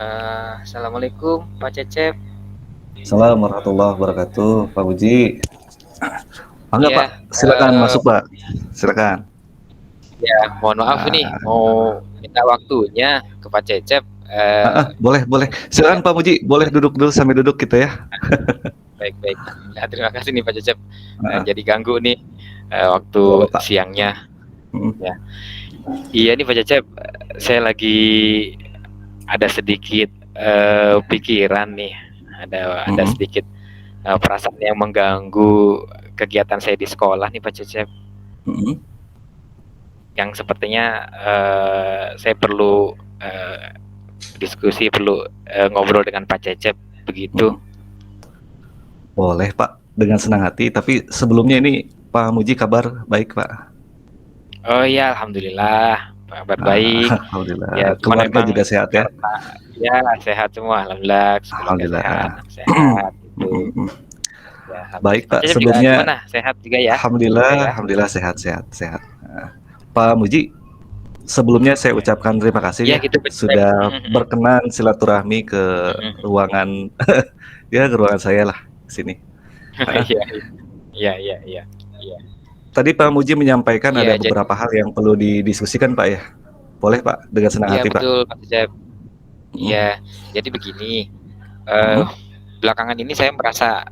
Assalamualaikum Pak Cecep. Assalamualaikum warahmatullahi wabarakatuh, Pak Puji. Enggak Pak, Iya, silakan masuk Pak, silakan. ya mohon maaf nih Ah, mau minta waktunya ke Pak Cecep. Eh, boleh boleh, saya silakan Pak Puji, boleh duduk dulu sambil duduk kita ya. baik-baik. Nah, terima kasih nih Pak Cecep. Ah, Jadi ganggu nih waktu boleh Pak. siangnya. Mm, Ya, iya nih Pak Cecep. Saya lagi ada sedikit pikiran nih. Ada mm, sedikit perasaan yang mengganggu kegiatan saya di sekolah nih Pak Cecep. mm, Yang sepertinya saya perlu diskusi, perlu ngobrol dengan Pak Cecep begitu. mm. Boleh Pak, dengan senang hati. Tapi sebelumnya ini Pak Muji kabar baik Pak. Oh ya, alhamdulillah, kabar baik. Ya, Alhamdulillah. cuman Keluarga emang juga sehat ya. karena ya sehat semua, alhamdulillah, keluarga sehat, Alhamdulillah. anak sehat Mm, gitu. mm. Ya, alhamdulillah. Baik Pak Pak, Cecep juga sebelumnya gimana? Sehat juga ya? Juga Alhamdulillah, ya? Alhamdulillah sehat sehat sehat. Pak Muji, sebelumnya saya ucapkan terima kasih Iya ya gitu Pak Cecep. sudah berkenan silaturahmi ke ruangan ya ke ruangan saya lah sini. Iya, iya, iya, iya, iya. Tadi Pak Muji menyampaikan Iya, ada jadi beberapa hal yang perlu didiskusikan Pak ya. Boleh Pak, dengan senang iya hati Pak. betul Pak Cecep. Mm, Iya, jadi begini. eh mm, Belakangan ini saya merasa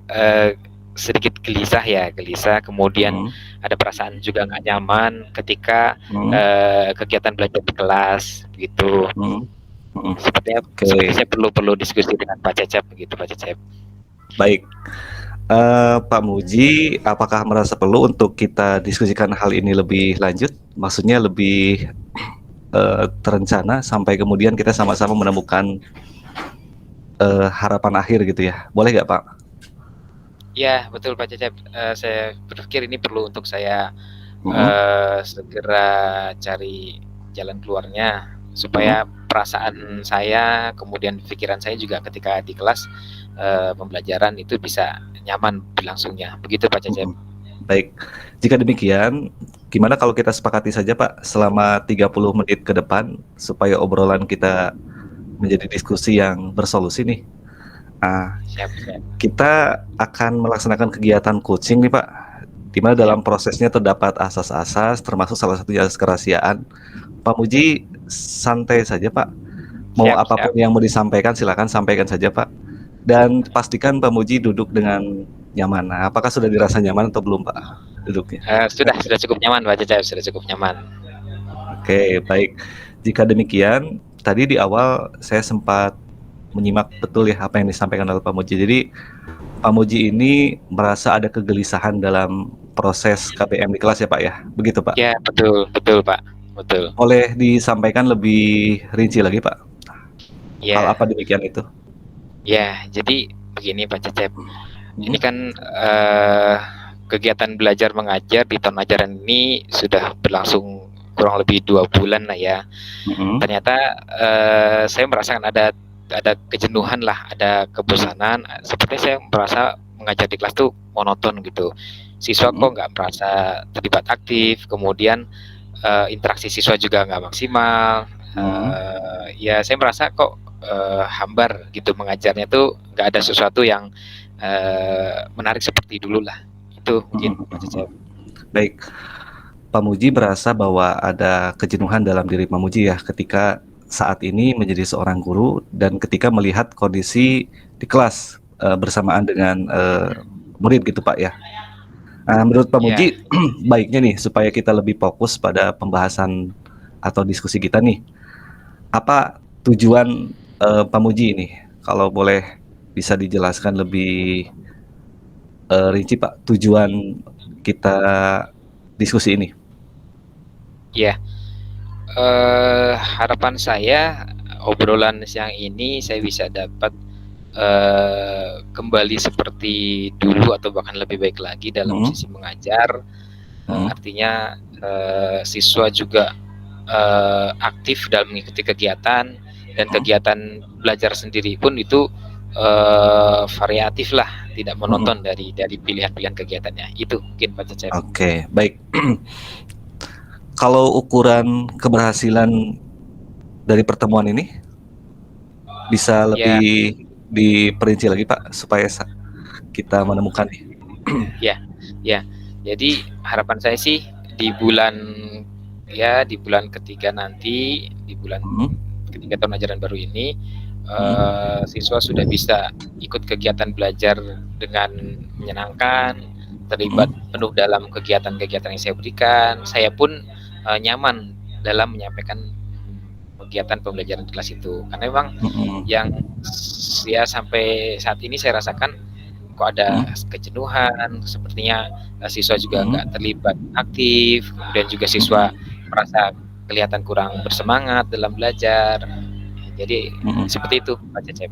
sedikit gelisah ya, gelisah. Kemudian mm, ada perasaan juga nggak nyaman ketika mm, kegiatan belajar di kelas, begitu. mm, mm. Seperti Oke, saya perlu diskusi dengan Pak Cecep, begitu Pak Cecep. baik. Pak Muji, apakah merasa perlu untuk kita diskusikan hal ini lebih lanjut? Maksudnya lebih terencana sampai kemudian kita sama-sama menemukan harapan akhir gitu ya. Boleh nggak Pak? Ya betul Pak Cecep. Saya berpikir ini perlu untuk saya Mm, segera cari jalan keluarnya mm, supaya perasaan saya kemudian pikiran saya juga ketika di kelas pembelajaran itu bisa nyaman berlangsungnya begitu Pak Cecep. mm. Baik, jika demikian, gimana kalau kita sepakati saja Pak selama 30 menit ke depan supaya obrolan kita menjadi diskusi yang bersolusi nih. Ah, Siap, siap, kita akan melaksanakan kegiatan coaching nih Pak, di mana siap. dalam prosesnya terdapat asas-asas, termasuk salah satunya asas kerahasiaan. Pak Muji, santai saja Pak. Mau Siap, apapun siap. yang mau disampaikan, silakan sampaikan saja Pak. Dan pastikan Pak Muji duduk dengan nyaman. Nah, apakah sudah dirasa nyaman atau belum Pak duduknya? Sudah cukup nyaman Pak Cecep, sudah cukup nyaman. Oke, baik. Jika demikian, tadi di awal saya sempat menyimak betul ya apa yang disampaikan oleh Pak Muji. Jadi Pak Muji ini merasa ada kegelisahan dalam proses KBM di kelas ya Pak ya? Begitu Pak? Ya betul, betul Pak, betul. Boleh disampaikan lebih rinci lagi Pak? Hal Ya, apa demikian itu? ya. Jadi begini Pak Cecep, ini Hmm, kan kegiatan belajar mengajar di tahun ajaran ini sudah berlangsung kurang lebih 2 bulan lah ya. hmm, Ternyata saya merasakan ada kejenuhan lah, ada kebosanan. Seperti saya merasa mengajar di kelas tuh monoton gitu. Siswa hmm, kok nggak merasa terlibat aktif, kemudian interaksi siswa juga nggak maksimal. hmm, Ya saya merasa kok hambar gitu mengajarnya tuh nggak ada sesuatu yang menarik seperti dulu lah. Itu hmm, mungkin Pak hmm. Cecep. Baik, Pak Muji merasa bahwa ada kejenuhan dalam diri Pak Muji ya ketika saat ini menjadi seorang guru dan ketika melihat kondisi di kelas bersamaan dengan murid gitu Pak ya. Nah, menurut Pak Ya, Muji, baiknya nih supaya kita lebih fokus pada pembahasan atau diskusi kita nih. Apa tujuan Pak Muji ini? Kalau boleh bisa dijelaskan lebih rinci Pak, tujuan kita diskusi ini. ya. Harapan saya obrolan siang ini saya bisa dapat kembali seperti dulu atau bahkan lebih baik lagi dalam Hmm, sisi mengajar. hmm, Artinya siswa juga aktif dalam mengikuti kegiatan dan hmm, kegiatan belajar sendiri pun itu variatif lah, tidak hmm. monoton dari pilihan-pilihan kegiatannya. Itu mungkin Pak Cecep. Oke, baik. Kalau ukuran keberhasilan dari pertemuan ini, Bisa Ya, lebih diperinci lagi Pak supaya kita menemukan nih. ya, ya. Jadi harapan saya sih di bulan di bulan ketiga nanti, di bulan Mhm, ketiga tahun ajaran baru ini, mhm, siswa sudah bisa ikut kegiatan belajar dengan menyenangkan, terlibat mhm, penuh dalam kegiatan-kegiatan yang saya berikan. Saya pun nyaman dalam menyampaikan kegiatan pembelajaran di kelas itu. Karena memang mhm, yang ya sampai saat ini saya rasakan kok ada mhm, kejenuhan, sepertinya siswa juga mhm, nggak terlibat aktif, kemudian juga siswa mhm, merasa kelihatan kurang bersemangat dalam belajar. Jadi mhm. seperti itu Pak Cecep.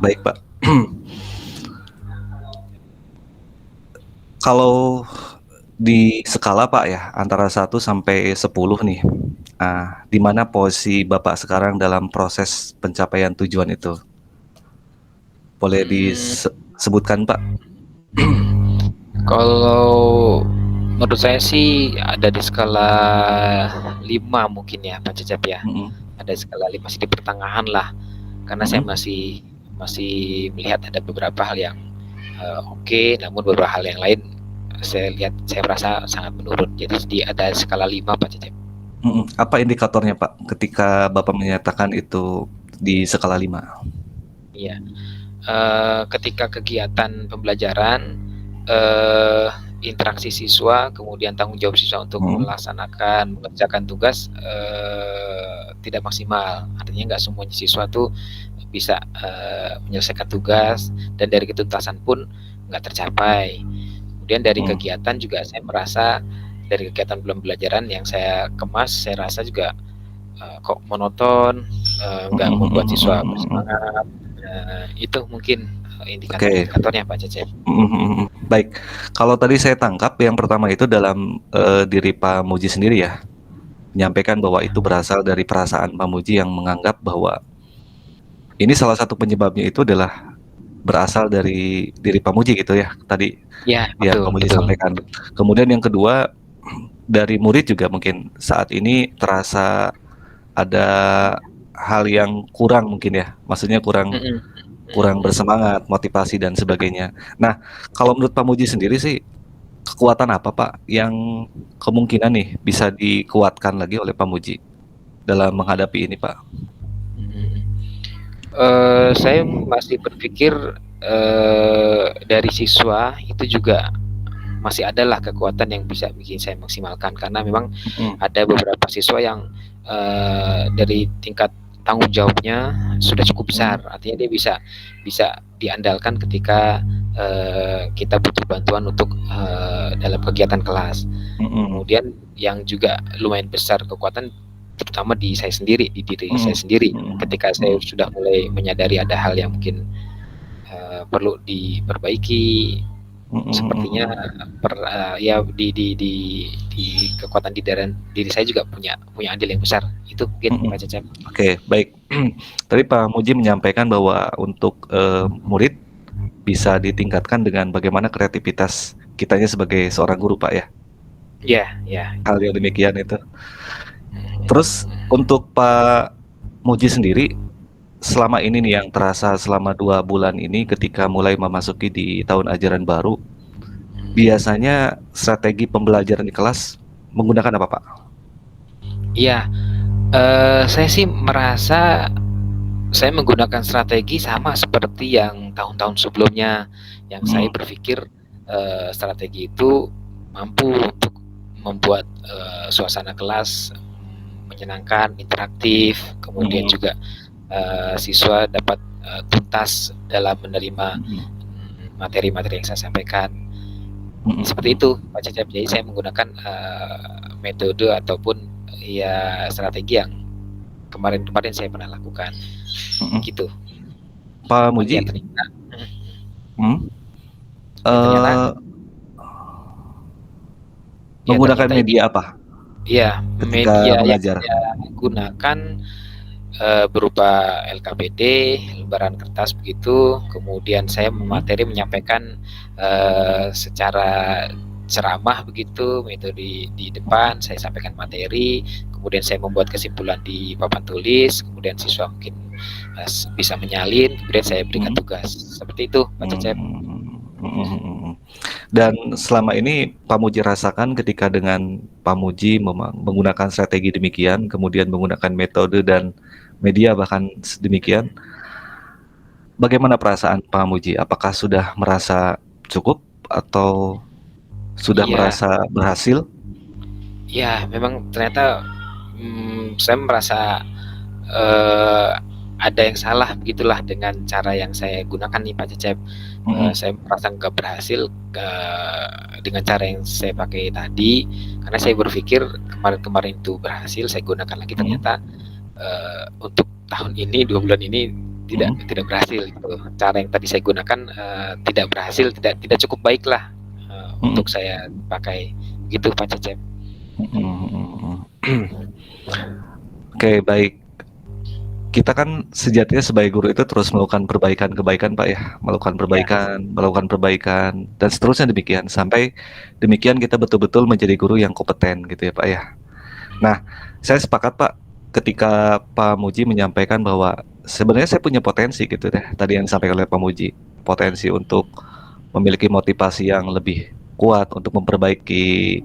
Baik Pak. Kalau di skala Pak ya, antara 1 sampai 10 nih, di mana posisi Bapak sekarang dalam proses pencapaian tujuan itu? Boleh Hmm, disebutkan Pak? kalau menurut saya sih ada di skala 5 mungkin ya Pak Cecep ya. Mhm, Ada skala 5 masih di pertengahan lah. Karena saya mhm, masih masih melihat ada beberapa hal yang oke, namun beberapa hal yang lain saya merasa sangat menurun. Jadi ada skala 5 Pak Cecep. mhm. Apa indikatornya Pak ketika Bapak menyatakan itu di skala 5? Iya. Ketika kegiatan pembelajaran, eh, interaksi siswa, kemudian tanggung jawab siswa untuk Mhm, mengerjakan tugas tidak maksimal. Artinya nggak semuanya siswa tuh bisa menyelesaikan tugas dan dari ketuntasan pun nggak tercapai. Kemudian dari mhm, kegiatan juga saya merasa dari kegiatan pembelajaran yang saya kemas, saya rasa juga kok monoton, mhm, nggak membuat mhm, siswa mhm, mhm. bersemangat. Itu mungkin Oke. indikator-indikatornya Pak Cecep. Mhm, mhm, mhm. Baik, kalau tadi saya tangkap yang pertama itu dalam, diri Pak Muji sendiri ya, menyampaikan bahwa itu berasal dari perasaan Pak Muji yang menganggap bahwa ini salah satu penyebabnya itu adalah berasal dari diri Pak Muji gitu ya, tadi Ya, yang betul Pak Muji betul. sampaikan. Kemudian yang kedua, dari murid juga mungkin saat ini terasa ada hal yang kurang mungkin ya, maksudnya kurang Mhm, kurang mhm, bersemangat, motivasi dan sebagainya. Nah, kalau menurut Pak Muji sendiri sih, kekuatan apa Pak yang kemungkinan nih bisa dikuatkan lagi oleh Pak Muji dalam menghadapi ini Pak? mhm. Saya masih berpikir, dari siswa itu juga masih adalah kekuatan yang bisa bikin saya maksimalkan karena memang Mhm, ada beberapa siswa yang dari tingkat tanggung jawabnya sudah cukup besar, mhm, artinya dia bisa bisa diandalkan ketika kita butuh bantuan untuk dalam kegiatan kelas. mhm, Kemudian yang juga lumayan besar kekuatan terutama di saya sendiri, di diri saya mhm, sendiri. mhm, Ketika saya mhm, sudah mulai menyadari ada hal yang mungkin perlu diperbaiki, mhm, sepertinya mhm, ya di kekuatan di dalam diri saya juga punya punya andil yang besar. Itu mungkin mhm. Pak Cecep. Oke, baik. Tadi Pak Muji menyampaikan bahwa untuk, murid bisa ditingkatkan dengan bagaimana kreativitas kitanya sebagai seorang guru Pak ya, Iya, iya. hal yang demikian itu. Terus Mhm. untuk Pak Muji sendiri, selama ini nih yang terasa selama 2 bulan ini ketika mulai memasuki di tahun ajaran baru, biasanya strategi pembelajaran di kelas menggunakan apa, Pak? Iya, saya sih merasa saya menggunakan strategi sama seperti yang tahun-tahun sebelumnya, yang saya Mhm, berpikir, strategi itu mampu untuk membuat, suasana kelas menyenangkan, interaktif, kemudian mhm, juga, siswa dapat, tuntas dalam menerima, mhm, materi-materi yang saya sampaikan. mhm, Seperti mhm, itu, Pak Cecep. Jadi saya menggunakan, metode ataupun, ya strategi yang kemarin-kemarin saya pernah lakukan, mhm. gitu. Pak Namun ya Muji, ternyata mhm, ya ternyata eee, ya menggunakan ternyata ini media apa ya ketika media yang mengajar? saya gunakan, berupa LKPD, lembaran kertas begitu, kemudian saya Mhm, menyampaikan, secara ceramah begitu, metode di depan, saya sampaikan materi, kemudian saya membuat kesimpulan di papan tulis, kemudian siswa mungkin bisa menyalin, kemudian saya berikan Mhm. tugas. Seperti itu, Pak Cecep. Dan selama ini Pak Muji rasakan ketika dengan Pak Muji menggunakan strategi demikian, kemudian menggunakan metode dan media bahkan demikian, bagaimana perasaan Pak Muji? Apakah sudah merasa cukup atau sudah Iya, merasa berhasil? ya memang ternyata saya merasa eh, ada yang salah begitulah dengan cara yang saya gunakan nih Pak Cecep. Mhm. Saya merasa nggak berhasil dengan cara yang saya pakai tadi, karena saya berpikir kemarin-kemarin itu berhasil, saya gunakan lagi, Mhm. ternyata untuk tahun ini 2 bulan ini tidak Mhm. tidak berhasil gitu. Cara yang tadi saya gunakan tidak berhasil, tidak cukup baik lah Mhm. untuk saya pakai gitu Pak Cecep. Oke, baik. Kita kan sejatinya sebagai guru itu terus melakukan perbaikan-kebaikan, Pak, ya. Ya, Melakukan perbaikan, dan seterusnya demikian. Sampai demikian kita betul-betul menjadi guru yang kompeten gitu ya, Pak, ya. Nah, saya sepakat, Pak, ketika Pak Muji menyampaikan bahwa sebenarnya saya punya potensi gitu deh, tadi yang disampaikan oleh Pak Muji. Potensi untuk memiliki motivasi yang lebih kuat untuk memperbaiki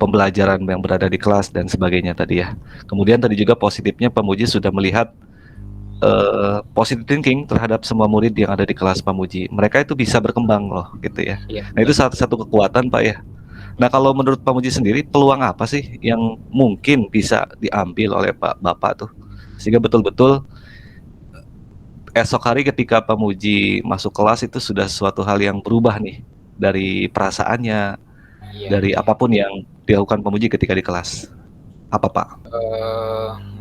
pembelajaran yang berada di kelas dan sebagainya tadi ya. Kemudian tadi juga positifnya Pak Muji sudah melihat positive thinking terhadap semua murid yang ada di kelas Pak Muji. Mereka itu bisa berkembang loh gitu ya. iya Nah itu betul. satu kekuatan Pak ya. Nah kalau menurut Pak Muji sendiri peluang apa sih yang mungkin bisa diambil oleh Pak Bapak tuh sehingga betul-betul esok hari ketika Pak Muji masuk kelas itu sudah suatu hal yang berubah nih dari perasaannya, Iya, dari iya. apapun yang dilakukan Pak Muji ketika di kelas. Apa Pak?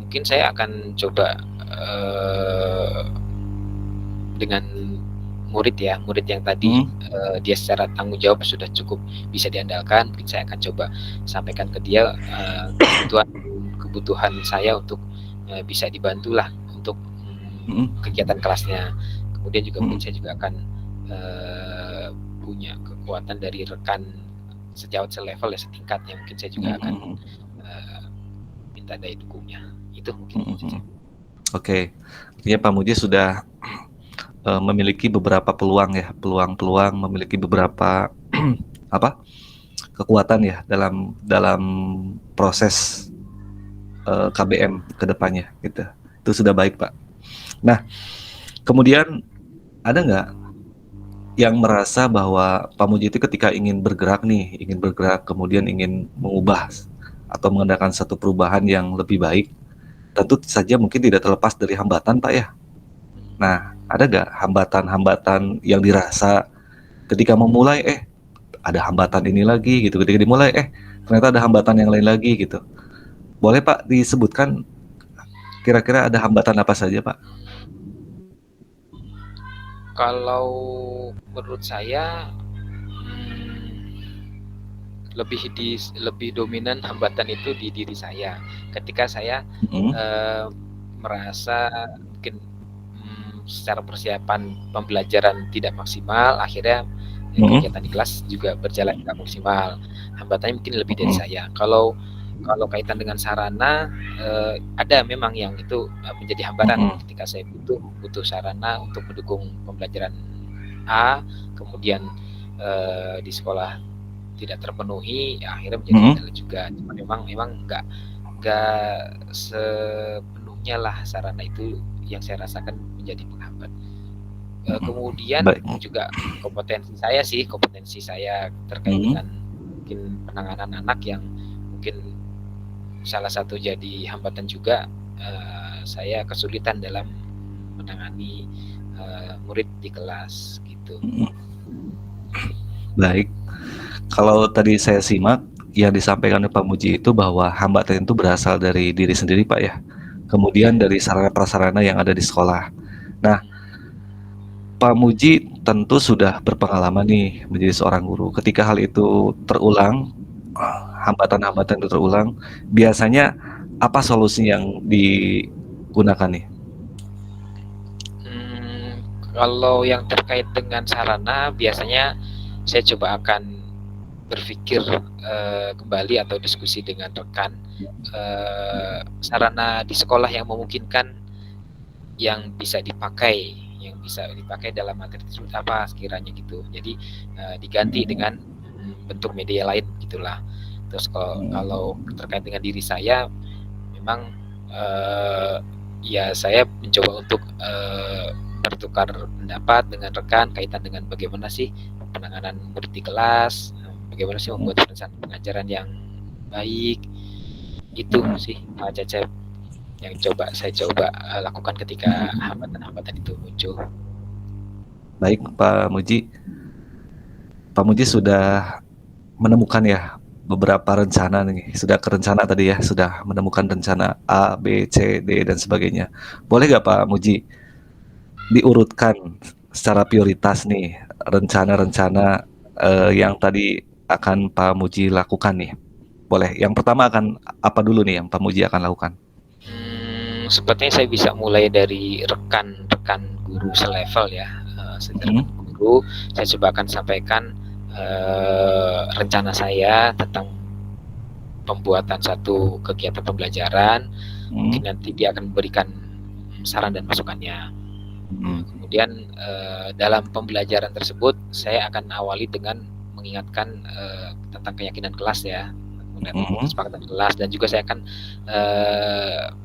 Mungkin saya akan coba dengan murid ya, murid yang tadi Hmm. dia secara tanggung jawab sudah cukup bisa diandalkan, mungkin saya akan coba sampaikan ke dia kebutuhan kebutuhan saya untuk bisa dibantulah untuk Hmm. kegiatan kelasnya. Kemudian juga Hmm. mungkin saya juga akan punya kekuatan dari rekan sejawat selevel ya, setingkat, yang mungkin saya juga akan minta daya dukungnya. Itu mungkin saja. Oke, artinya Pak Muji sudah memiliki beberapa peluang ya, peluang-peluang, memiliki beberapa apa kekuatan ya dalam dalam proses KBM kedepannya gitu. Itu sudah baik Pak. Nah, kemudian ada nggak yang merasa bahwa Pak Muji itu ketika ingin bergerak nih, ingin bergerak kemudian ingin mengubah atau mengadakan satu perubahan yang lebih baik, tentu saja mungkin tidak terlepas dari hambatan Pak ya. Nah, ada nggak hambatan-hambatan yang dirasa ketika memulai, ada hambatan ini lagi gitu, ketika dimulai, ternyata ada hambatan yang lain lagi gitu. Boleh Pak disebutkan kira-kira ada hambatan apa saja Pak? Kalau menurut saya lebih dominan hambatan itu di diri saya. Ketika saya Mhm. merasa mungkin secara persiapan pembelajaran tidak maksimal, akhirnya Mhm. kegiatan di kelas juga berjalan tidak maksimal. Hambatannya mungkin lebih dari Mhm. saya. Kalau kaitan dengan sarana, ada memang yang itu menjadi hambatan Mhm. ketika saya butuh sarana untuk mendukung pembelajaran A, kemudian di sekolah tidak terpenuhi, ya akhirnya menjadi Mhm. kendala juga. Cuma memang nggak sepenuhnya lah sarana itu yang saya rasakan menjadi penghambat. Mhm. Kemudian Baik. juga kompetensi saya terkait Mhm. dengan mungkin penanganan anak yang mungkin salah satu jadi hambatan juga, saya kesulitan dalam menangani murid di kelas gitu. Mhm. Baik. Kalau tadi saya simak yang disampaikan oleh Pak Muji itu bahwa hambatan itu berasal dari diri sendiri Pak ya. Ya, Kemudian dari sarana prasarana yang ada di sekolah. Nah, Pak Muji tentu sudah berpengalaman nih menjadi seorang guru. Ketika hal itu terulang, hambatan-hambatan itu terulang, biasanya apa solusi yang digunakan nih? Kalau yang terkait dengan sarana, biasanya saya coba akan berpikir kembali atau diskusi dengan rekan sarana di sekolah yang memungkinkan yang bisa dipakai dalam materi tersebut apa sekiranya gitu. Jadi diganti dengan bentuk media lain gitulah. Terus kalau terkait dengan diri saya, memang ya saya mencoba untuk bertukar pendapat dengan rekan kaitan dengan bagaimana sih penanganan murid di kelas, bagaimana sih membuat perencanaan pengajaran yang baik. Itu sih Pak Cecep yang saya coba lakukan ketika hambatan-hambatan itu muncul. Baik Pak Muji. Pak Muji sudah menemukan ya beberapa rencana nih, sudah kerencana tadi ya, sudah menemukan rencana A, B, C, D dan sebagainya. Boleh nggak Pak Muji diurutkan secara prioritas nih rencana-rencana yang tadi akan Pak Muji lakukan nih? Boleh. Yang pertama akan apa dulu nih yang Pak Muji akan lakukan? Sepertinya saya bisa mulai dari rekan-rekan guru selevel ya. Rekan guru, saya coba akan sampaikan rencana saya tentang pembuatan satu kegiatan pembelajaran. Mungkin nanti dia akan memberikan saran dan masukannya. Kemudian dalam pembelajaran tersebut saya akan awali dengan mengingatkan tentang keyakinan kelas ya, kemudian kesepakatan kelas, dan juga saya akan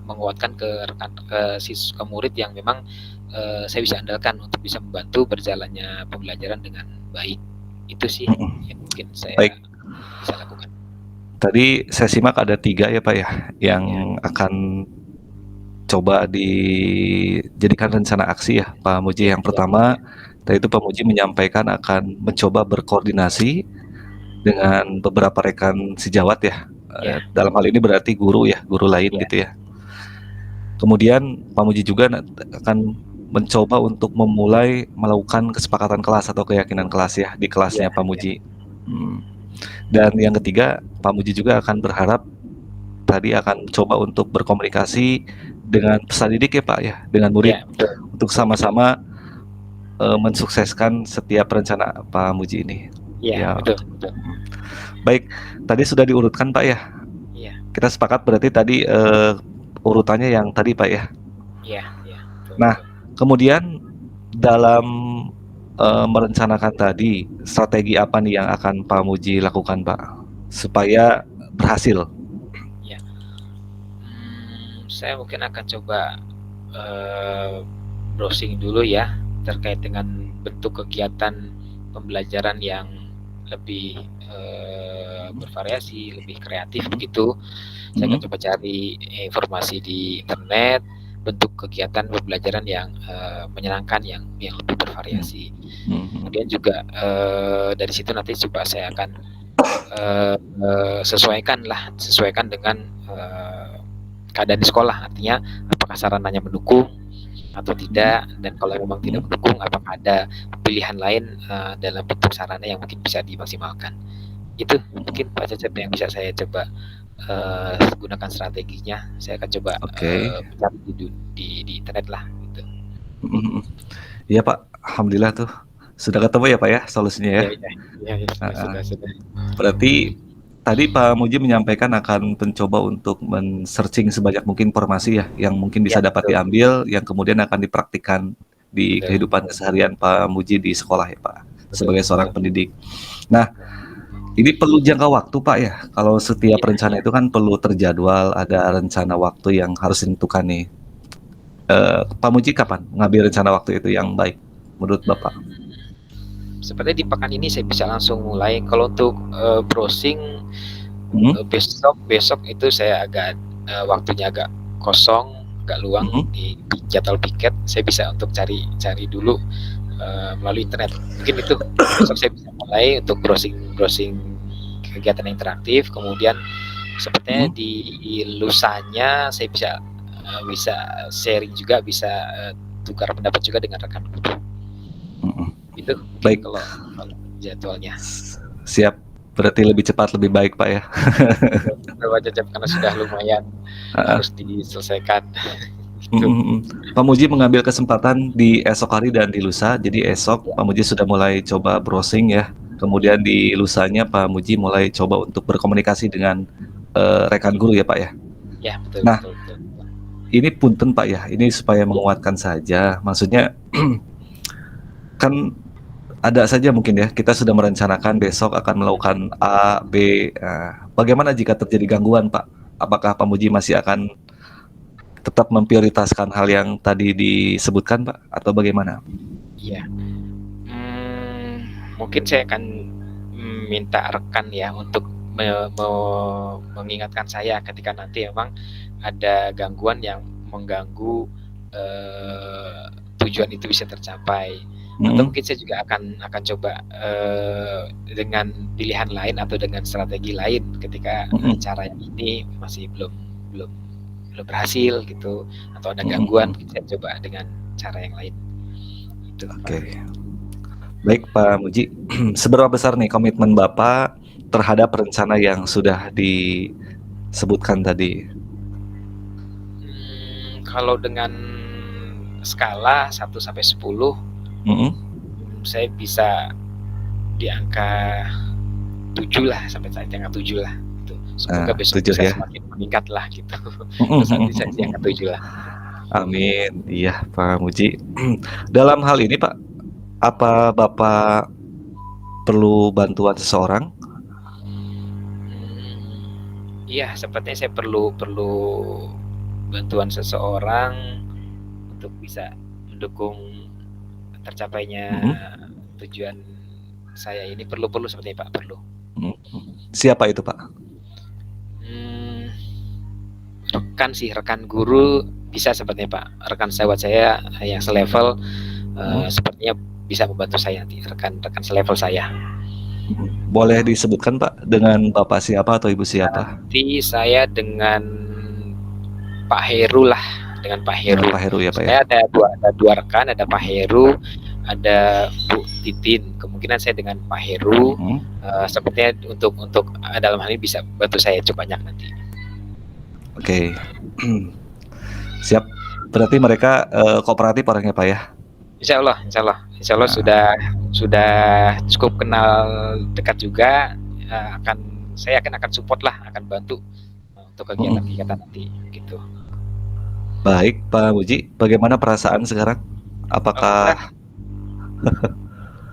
menguatkan ke murid yang memang saya bisa andalkan untuk bisa membantu berjalannya pembelajaran dengan baik. Itu sih yang mungkin saya bisa lakukan. Tadi saya simak ada 3 ya Pak ya, yang akan coba dijadikan rencana aksi ya Pak Muji. Yang pertama, tadi itu Pak Muji menyampaikan akan mencoba berkoordinasi dengan beberapa rekan sejawat ya. Dalam hal ini berarti guru lain gitu ya. Kemudian Pak Muji juga akan mencoba untuk memulai melakukan kesepakatan kelas atau keyakinan kelas ya di kelasnya Pak Muji. Dan yang ketiga, Pak Muji juga akan berharap tadi akan coba untuk berkomunikasi dengan peserta didik ya Pak ya, dengan murid untuk sama-sama mensukseskan setiap rencana Pak Muji ini. Ya, betul. Baik, tadi sudah diurutkan Pak ya. Kita sepakat berarti tadi urutannya yang tadi Pak ya. Nah, kemudian dalam merencanakan tadi, strategi apa nih yang akan Pak Muji lakukan Pak supaya berhasil? Saya mungkin akan coba browsing dulu ya terkait dengan bentuk kegiatan pembelajaran yang lebih bervariasi, lebih kreatif begitu. Saya akan coba cari informasi di internet bentuk kegiatan pembelajaran yang menyenangkan, yang lebih bervariasi. Kemudian juga dari situ nanti coba saya akan sesuaikan dengan keadaan di sekolah, artinya apakah sarananya mendukung atau tidak, dan kalau memang tidak mendukung apakah ada pilihan lain dalam bentuk sarana yang mungkin bisa dimaksimalkan. Itu mungkin Pak Cecep yang bisa saya coba gunakan strateginya. Saya akan coba mencari di internet lah gitu. Iya Pak, alhamdulillah tuh sudah ketemu ya Pak ya solusinya ya. Sudah. Berarti tadi Pak Muji menyampaikan akan mencoba untuk men-searching sebanyak mungkin informasi ya, yang mungkin bisa dapat diambil, yang kemudian akan dipraktikkan di kehidupan keseharian Pak Muji di sekolah ya Pak, sebagai seorang pendidik. Nah, ini perlu jangka waktu Pak ya, kalau setiap rencana itu kan perlu terjadwal, ada rencana waktu yang harus ditentukan nih. Pak Muji kapan ngambil rencana waktu itu yang baik menurut Bapak? Seperti di pekan ini saya bisa langsung mulai. Kalau untuk browsing besok itu saya agak waktunya agak kosong, agak luang di jadwal piket. Saya bisa untuk cari dulu melalui internet. Mungkin itu besok saya bisa mulai untuk browsing kegiatan interaktif. Kemudian sepertinya di lusanya saya bisa sharing juga, bisa tukar pendapat juga dengan rekan guru. Itu baik kalau jadwalnya. Siap, berarti lebih cepat lebih baik Pak ya. Pak Cecep, karena sudah lumayan harus diselesaikan. Pak Muji mengambil kesempatan di esok hari dan di lusa. Jadi esok Pak Muji sudah mulai coba browsing ya. Kemudian di lusanya Pak Muji mulai coba untuk berkomunikasi dengan rekan guru ya Pak ya. Ya betul. Nah, betul. ini punten Pak ya, ini supaya menguatkan saja. Maksudnya kan ada saja mungkin ya, kita sudah merencanakan besok akan melakukan A, B. Bagaimana jika terjadi gangguan Pak? Apakah Pak Muji masih akan tetap memprioritaskan hal yang tadi disebutkan Pak, atau bagaimana? Iya. Mungkin saya akan minta rekan ya untuk mengingatkan saya ketika nanti memang ada gangguan yang mengganggu tujuan itu bisa tercapai. Atau mungkin saya juga akan coba dengan pilihan lain atau dengan strategi lain ketika cara ini masih belum berhasil gitu, atau ada gangguan, saya coba dengan cara yang lain. Oke. Baik Pak Muji, seberapa besar nih komitmen Bapak terhadap rencana yang sudah disebutkan tadi? Kalau dengan skala 1 sampai 10, saya bisa di angka 7 lah, sampai saat yang angka 7 lah. Gitu. Semoga besok bisa ya, semakin meningkat lah gitu. Terus nanti saya di angka 7 lah. Amin. Iya Pak Muji. Dalam hal ini Pak, apa Bapak perlu bantuan seseorang? Iya, sepertinya saya perlu bantuan seseorang untuk bisa mendukung tercapainya tujuan saya ini. Perlu sepertinya Pak, perlu. Siapa itu Pak? Rekan guru bisa sepertinya Pak. Rekan sejawat saya yang selevel sepertinya bisa membantu saya nanti, rekan selevel saya. Boleh disebutkan Pak, dengan Bapak siapa atau Ibu siapa? Nanti saya dengan Pak Heru lah, dengan Pak Heru. Pak Heru ya Pak saya ya. Ada dua rekan, ada Pak Heru, ada Bu Titin. Kemungkinan saya dengan Pak Heru sepertinya untuk dalam hal ini bisa bantu saya cukup banyak nanti. Oke. Siap. Berarti mereka kooperatif orangnya Pak ya? Insya Allah sudah cukup kenal dekat juga. Saya akan support lah, akan bantu untuk kegiatan nanti gitu. Baik Pak Muji, bagaimana perasaan sekarang? Apakah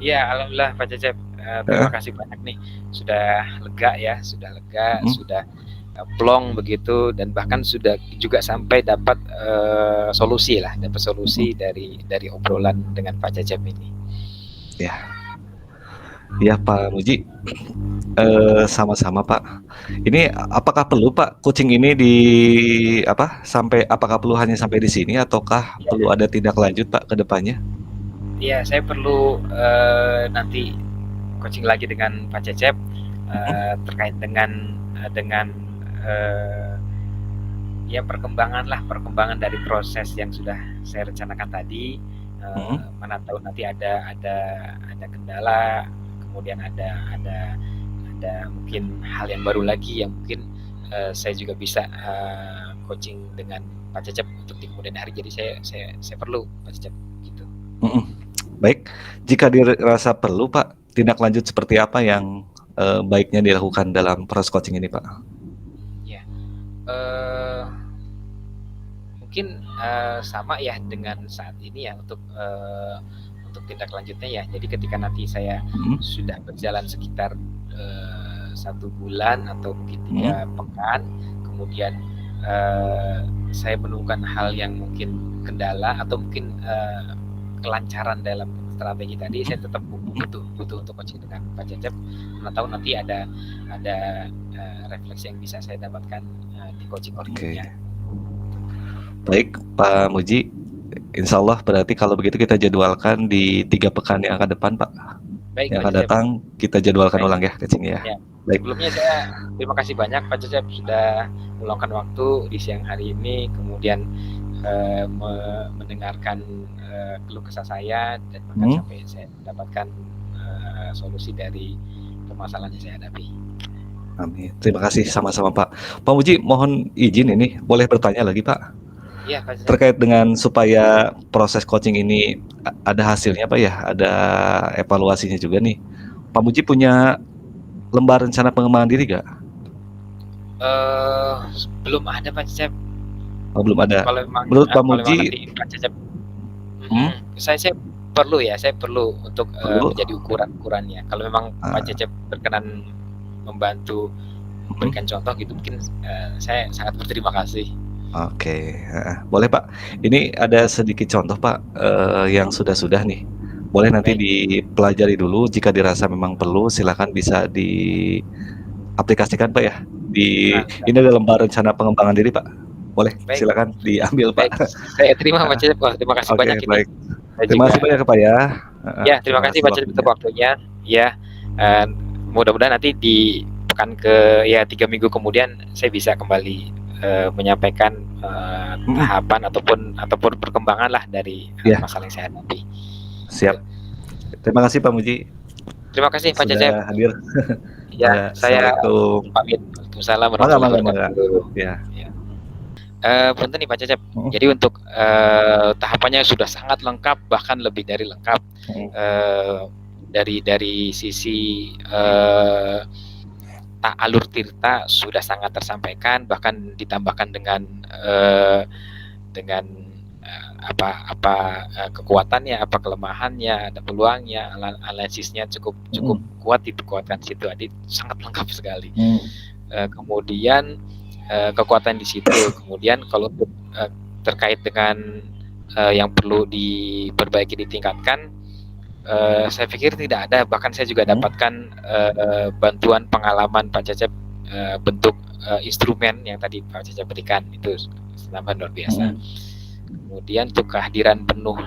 ya, alhamdulillah Pak Cecep, terima kasih banyak nih, sudah lega ya, sudah plong begitu, dan bahkan sudah juga sampai dapat solusi dari obrolan dengan Pak Cecep ini. Ya Pak Muji, sama-sama Pak. Ini apakah perlu Pak coaching ini apakah perlu hanya sampai di sini, ataukah perlu ada tindak lanjut Pak ke depannya? Iya, saya perlu nanti coaching lagi dengan Pak Cecep terkait dengan ya perkembangan dari proses yang sudah saya rencanakan tadi. Mana tahu nanti ada kendala, kemudian ada mungkin hal yang baru lagi yang mungkin saya juga bisa coaching dengan Pak Cecep untuk di kemudian hari. Jadi saya perlu Pak Cecep gitu. Baik, jika dirasa perlu Pak, tindak lanjut seperti apa yang baiknya dilakukan dalam proses coaching ini Pak? Ya, mungkin sama ya dengan saat ini ya, untuk tindak lanjutnya ya. Jadi ketika nanti saya sudah berjalan sekitar 1 bulan atau mungkin 3 pekan, kemudian saya menemukan hal yang mungkin kendala atau mungkin kelancaran dalam strategi tadi, saya tetap butuh untuk coaching dengan Pak Cecep. Mana tahu nanti ada refleksi yang bisa saya dapatkan di coaching berikutnya. Baik Pak Muji, insya Allah berarti kalau begitu kita jadwalkan di 3 pekan yang akan depan Pak. Baik, yang akan datang kita jadwalkan ulang ya coaching ya. Baik. Sebelumnya saya terima kasih banyak Pak Cecep sudah meluangkan waktu di siang hari ini, kemudian mendengarkan keluh kesah saya, dan bahkan sampai saya mendapatkan solusi dari permasalahan yang saya hadapi. Amin. Terima kasih, sama-sama Pak. Pak Muji, mohon izin ini boleh bertanya lagi Pak? Iya Pak Cecep. Terkait dengan supaya proses coaching ini ada hasilnya Pak ya, ada evaluasinya juga nih. Pak Muji punya lembar rencana pengembangan diri gak? Belum ada Pak Cecep. Oh, belum ada. Kalau memang Menurut Pak kalau memang Muji nanti Pak Cecep mhm, saya perlu ya, saya perlu untuk, perlu menjadi ukuran-ukurannya. Kalau memang Pak eee, Cecep berkenan membantu mhm, memberikan contoh gitu, mungkin, saya sangat berterima kasih. oke, heeh, boleh Pak. Ini ada sedikit contoh Pak, yang sudah-sudah nih. Boleh nanti Baik, dipelajari dulu, jika dirasa memang perlu silakan bisa diaplikasikan Pak ya, ini baik, dalam rencana pengembangan diri Pak. Boleh, baik, silakan diambil Pak. baik, saya terima Pak Heeh, Cecep. Wah, terima kasih oke banyak ini. baik. Saya Terima juga kasih banyak ya Pak ya. Heeh, ya terima terima kasih kasih Pak Cecep untuk waktunya. waktunya, ya, mudah-mudahan nanti di pekan ya 3 minggu kemudian saya bisa kembali, menyampaikan, Mhm, tahapan ataupun perkembangan lah dari, iya, masalah yang saya hadapi, gitu. siap. Terima kasih Pak Muji, Terima kasih Pak Cecep. sudah hadir. Ya, Mangga, saya assalamualaikum. pamit. Waalaikumsalam Mangga warahmatullahi mangga mangga. wabarakatuh. Iya, Ya. Punten nih Pak Cecep. mhm Jadi untuk, tahapannya sudah sangat lengkap, bahkan lebih dari lengkap. mhm Eee, dari sisi, alur tirta sudah sangat tersampaikan, bahkan ditambahkan dengan, apa apa, kekuatannya, apa kelemahannya, ada peluangnya, analisisnya cukup cukup mhm kuat dikuatkan di situ. Jadi sangat lengkap sekali. mhm Kemudian, kekuatan di situ. Kemudian kalau untuk, terkait dengan, yang perlu diperbaiki, ditingkatkan, saya pikir tidak ada, bahkan saya juga mhm dapatkan, bantuan pengalaman Pak Cecep, bentuk, instrumen yang tadi Pak Cecep berikan, itu sangat luar biasa. mhm Kemudian untuk kehadiran penuh,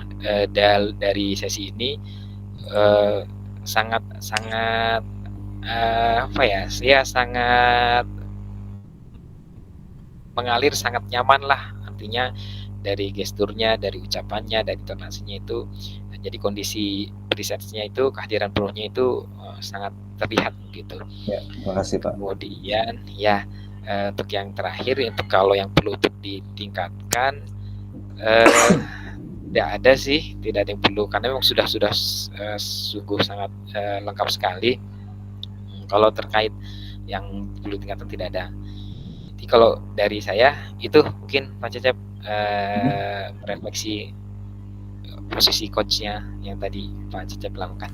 dari sesi ini, eee, sangat sangat, apa ya sangat mengalir, sangat nyaman lah, artinya dari gesturnya, dari ucapannya, dari intonasinya itu, jadi kondisi preset-nya itu, kehadiran penuhnya itu, sangat terlihat gitu. ya, terima kasih Pak. Kemudian ya, untuk yang terakhir, untuk kalau yang perlu untuk ditingkatkan, eee, tidak ada sih, tidak ada yang perlu, karena memang sudah, sungguh sangat, lengkap sekali. Kalau terkait yang perlu tingkatan tidak ada. Jadi kalau dari saya itu mungkin Pak Cecep, Mhm. refleksi posisi coach-nya yang tadi Pak Cecep lakukan.